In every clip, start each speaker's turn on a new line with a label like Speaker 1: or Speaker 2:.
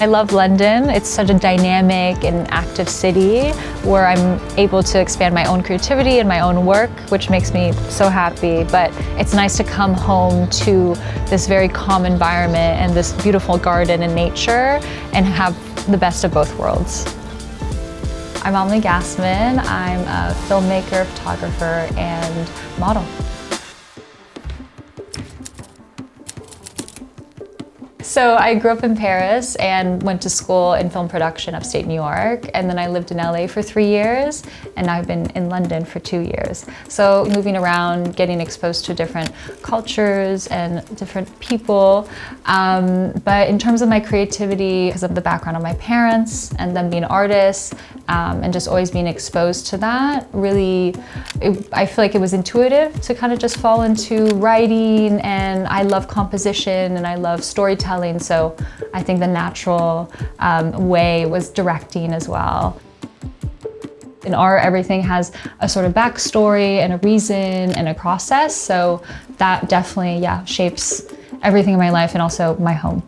Speaker 1: I love London. It's such a dynamic and active city where I'm able to expand my own creativity and my own work, which makes me so happy. But it's nice to come home to this very calm environment and this beautiful garden and nature and have the best of both worlds. I'm Amalie Gassmann. I'm a filmmaker, photographer, and model. So I grew up in Paris and went to school in film production upstate New York, and then I lived in LA for 3 years, and now I've been in London for 2 years. So moving around, getting exposed to different cultures and different people. But in terms of my creativity, because of the background of my parents and them being artists, and just always being exposed to that, really, I feel like it was intuitive to kind of just fall into writing, and I love composition and I love storytelling. So I think the natural way was directing as well. In art, everything has a sort of backstory and a reason and a process. So that definitely, shapes everything in my life and also my home.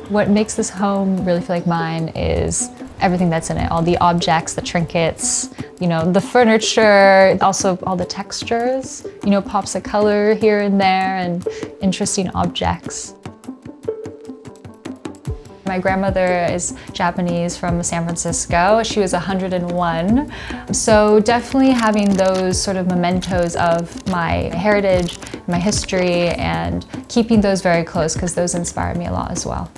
Speaker 1: What makes this home really feel like mine is everything that's in it, all the objects, the trinkets, the furniture, also all the textures, pops of color here and there and interesting objects. My grandmother is Japanese from San Francisco. She was 101. So definitely having those sort of mementos of my heritage, my history, and keeping those very close because those inspire me a lot as well.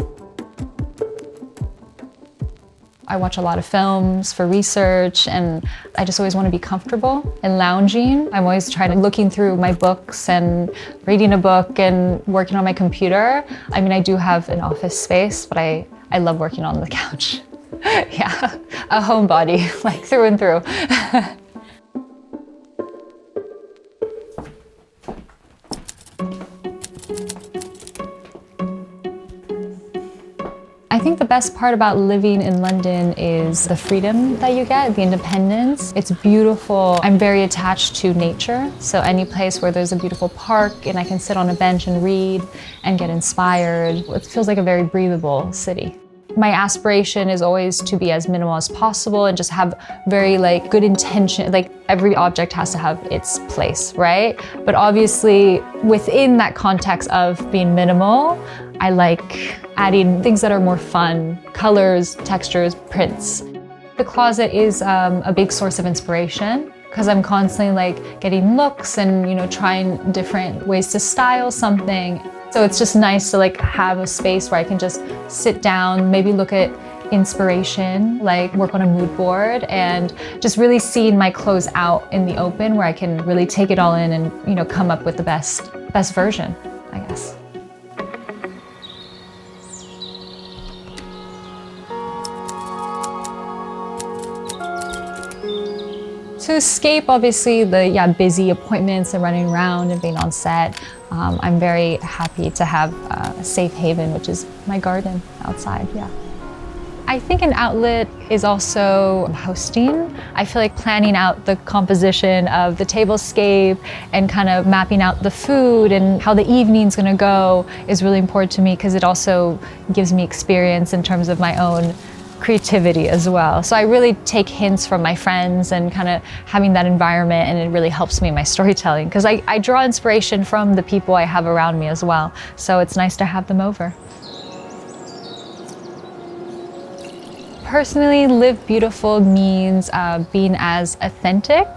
Speaker 1: I watch a lot of films for research, and I just always want to be comfortable and lounging. I'm always looking through my books and reading a book and working on my computer. I mean, I do have an office space, but I love working on the couch. Yeah, a homebody, like through and through. I think the best part about living in London is the freedom that you get, the independence. It's beautiful. I'm very attached to nature, so any place where there's a beautiful park and I can sit on a bench and read and get inspired, it feels like a very breathable city. My aspiration is always to be as minimal as possible and just have very good intention. Every object has to have its place, right? But obviously within that context of being minimal, I like adding things that are more fun, colors, textures, prints. The closet is a big source of inspiration because I'm constantly getting looks and trying different ways to style something. So it's just nice to have a space where I can just sit down, maybe look at inspiration, work on a mood board, and just really seeing my clothes out in the open where I can really take it all in and come up with the best version, I guess. To escape, obviously, the busy appointments and running around and being on set, I'm very happy to have a safe haven, which is my garden outside, I think an outlet is also hosting. I feel like planning out the composition of the tablescape and kind of mapping out the food and how the evening's gonna go is really important to me because it also gives me experience in terms of my own creativity as well. So I really take hints from my friends and kind of having that environment, and it really helps me in my storytelling because I draw inspiration from the people I have around me as well. So it's nice to have them over. Personally, live beautiful means being as authentic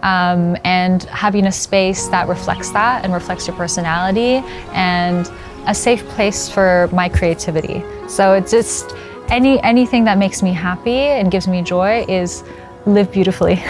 Speaker 1: and having a space that reflects that and reflects your personality and a safe place for my creativity. So it's just anything that makes me happy and gives me joy is live beautifully.